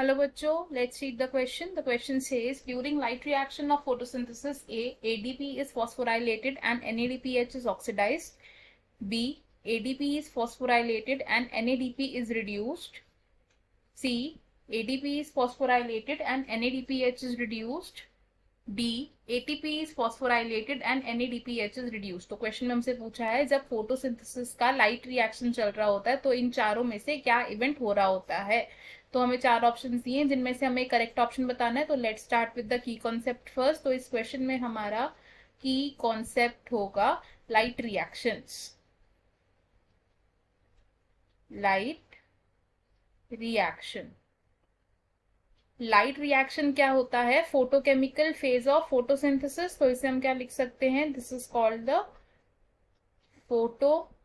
Hello बच्चों, let's read the question. The question says during light reaction of photosynthesis A, ADP is phosphorylated and NADPH is oxidized. B, ADP is phosphorylated and NADP is reduced. C, ADP is phosphorylated and NADPH is reduced. D, ATP is phosphorylated and NADPH is reduced. तो question में हमसे पूछा है जब photosynthesis का light reaction चल रहा होता है तो इन चारों में से क्या इवेंट हो रहा होता है। तो हमें चार ऑप्शन दिए हैं जिनमें से हमें करेक्ट ऑप्शन बताना है। तो let's start with the key concept first. तो इस क्वेश्चन में हमारा की कॉन्सेप्ट होगा light reactions. Light reaction, light reaction क्या होता है? Photochemical phase of photosynthesis. तो इसे हम क्या लिख सकते हैं? This is called the photochemical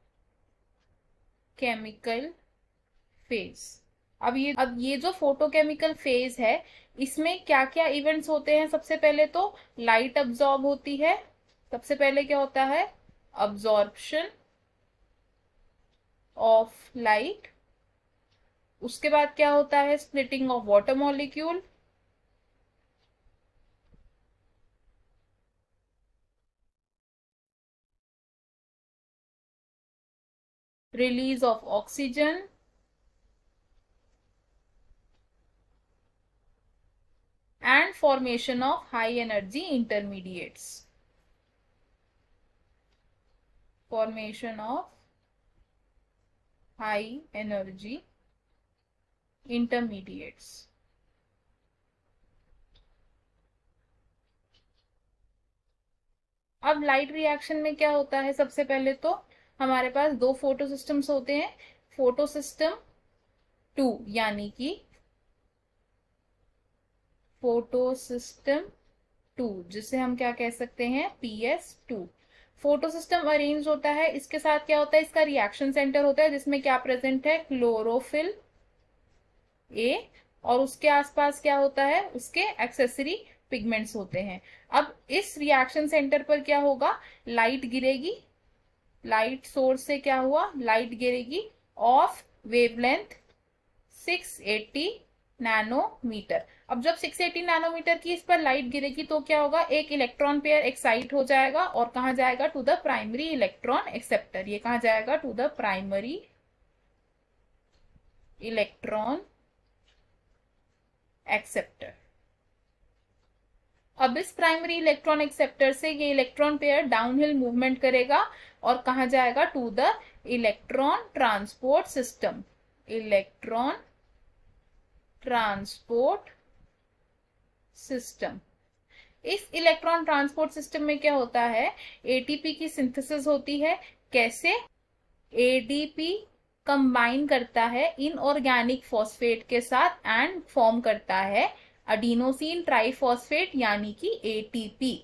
phase. अब ये जो फोटोकेमिकल फेज है इसमें क्या क्या इवेंट्स होते हैं? सबसे पहले तो लाइट अब्सॉर्ब होती है। सबसे पहले क्या होता है? Absorption of light. उसके बाद क्या होता है? Splitting of water molecule. Release of oxygen and formation of high energy intermediates. Formation of high energy intermediates. अब लाइट रिएक्शन में क्या होता है? सबसे पहले तो हमारे पास दो फोटो सिस्टम्स होते हैं। फोटो सिस्टम 2 यानी कि फोटो सिस्टम 2 जिसे हम क्या कह सकते हैं? PS2। फोटो सिस्टम अरेंज होता है, इसके साथ क्या होता है? इसका रिएक्शन सेंटर होता है जिसमें क्या प्रेजेंट है? क्लोरोफिल ए, और उसके आसपास क्या होता है? उसके एक्सेसरी पिगमेंट्स होते हैं। अब इस रिएक्शन सेंटर पर क्या होगा? लाइट गिरेगी। लाइट सोर्स से क्या हुआ? लाइट गिरेगी ऑफ वेवलेंथ 680 नैनोमीटर। अब जब 680 नैनोमीटर की इस पर लाइट गिरेगी तो क्या होगा? एक इलेक्ट्रॉन पेयर एक्साइट हो जाएगा और कहा जाएगा? To the primary electron acceptor. ये कहा जाएगा? To the primary electron acceptor. अब इस प्राइमरी इलेक्ट्रॉन एक्सेप्टर से ये इलेक्ट्रॉन पेयर डाउनहिल मूवमेंट करेगा और कहा जाएगा? To the electron transport system. Electron transport system. इस इलेक्ट्रॉन ट्रांसपोर्ट सिस्टम में क्या होता है? एटीपी की सिंथेसिस होती है। कैसे? एडीपी कंबाइन करता है इनऑर्गेनिक फॉस्फेट के साथ एंड फॉर्म करता है अडीनोसिन ट्राइफॉस्फेट यानी कि एटीपी।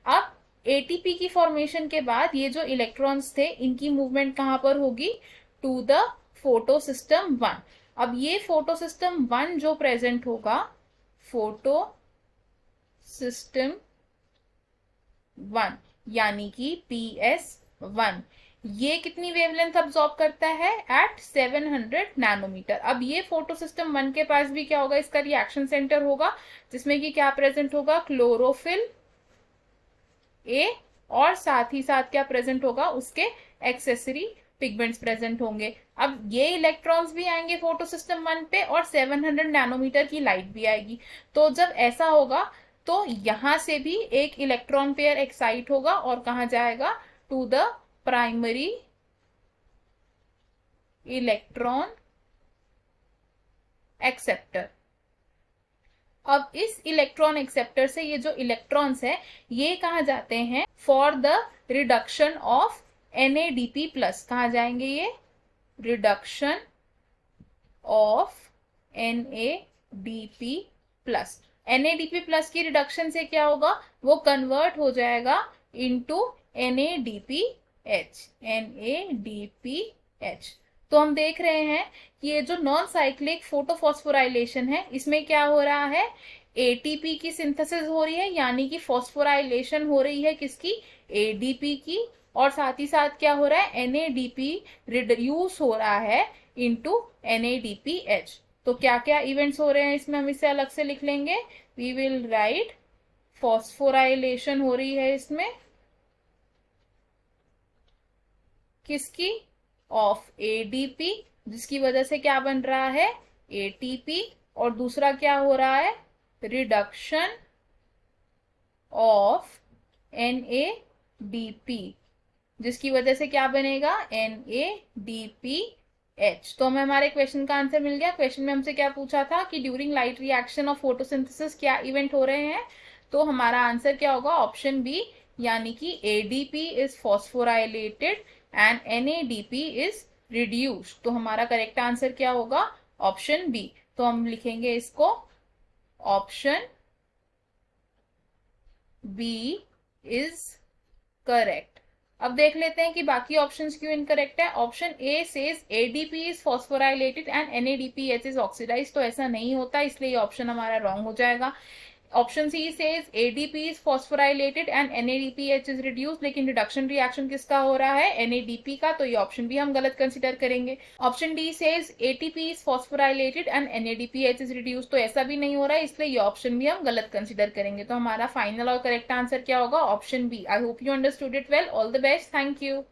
अब एटीपी की फॉर्मेशन के बाद ये जो इलेक्ट्रॉन्स थे इनकी मूवमेंट कहां पर होगी? To the photo system 1। अब ये फोटो सिस्टम 1 जो प्रेजेंट होगा, फोटो सिस्टम 1 यानी कि PS1, ये कितनी वेवलेंथ अब्सॉर्ब करता है? At 700 nanometre. अब ये फोटो सिस्टम 1 के पास भी क्या होगा? इसका रिएक्शन सेंटर होगा जिसमें कि क्या प्रेजेंट होगा? क्लोरोफिल ए, और साथ ही साथ क्या प्रेजेंट होगा? उसके एक्सेसरी पिगमेंट्स प्रेजेंट होंगे। अब ये इलेक्ट्रॉन्स भी आएंगे फोटो सिस्टम 1 पे और 700 नैनोमीटर की लाइट भी आएगी। तो जब ऐसा होगा तो यहां से भी एक इलेक्ट्रॉन पेयर एक्साइट होगा और कहा जाएगा? To the primary electron acceptor. अब इस इलेक्ट्रॉन एक्सेप्टर से ये जो इलेक्ट्रॉन्स है ये कहा जाते हैं? For the reduction of NADP plus. कहा जाएंगे? ये reduction of NADP plus. NADP plus की रिडक्शन से क्या होगा? वो कन्वर्ट हो जाएगा इनटू NADPH। NADPH। तो हम देख रहे हैं कि ये जो नॉन साइक्लिक फोटोफॉस्फोराइलेशन है इसमें क्या हो रहा है? एटीपी की सिंथेसिस हो रही है यानी कि फॉस्फोराइलेशन हो रही है किसकी? एडीपी की। और साथ ही साथ क्या हो रहा है? NADP रिड्यूस हो रहा है इनटू NADPH। तो क्या क्या इवेंट्स हो रहे हैं इसमें, हम इसे अलग से लिख लेंगे। वी विल राइट फॉस्फोराइलेशन हो रही है इसमें, किसकी, ऑफ एडीपी, जिसकी वजह से क्या बन रहा है, एटीपी। और दूसरा क्या हो रहा है, रिडक्शन ऑफ NADP, जिसकी वजह से क्या बनेगा, NADPH। तो हमें हमारे क्वेश्चन का आंसर मिल गया। क्वेश्चन में हमसे क्या पूछा था कि during light reaction of photosynthesis क्या इवेंट हो रहे हैं, तो हमारा आंसर क्या होगा, ऑप्शन बी, यानी कि ADP is phosphorylated and NADP is reduced. तो हमारा करेक्ट आंसर क्या होगा, ऑप्शन बी। तो हम लिखेंगे इसको, ऑप्शन बी इज करेक्ट। अब देख लेते हैं कि बाकी ऑप्शंस क्यों इनकरेक्ट है। Option A says ADP is phosphorylated and NADPH is oxidize, तो ऐसा नहीं होता, इसलिए ये ऑप्शन हमारा रॉन्ग हो जाएगा। Option she says ADP is phosphorylated and NADPH is reduce, लेकिन रिडक्शन रिएक्शन किसका हो रहा है, NADP का, तो ये ऑप्शन भी हम गलत कंसिडर करेंगे। Option D says ATP is phosphorylated and NADPH is reduce, तो ऐसा भी नहीं हो रहा है, इसलिए ये ऑप्शन भी हम गलत कंसिडर करेंगे। तो हमारा फाइनल और करेक्ट आंसर क्या होगा, option B. I hope you understood it well. All the best, thank you.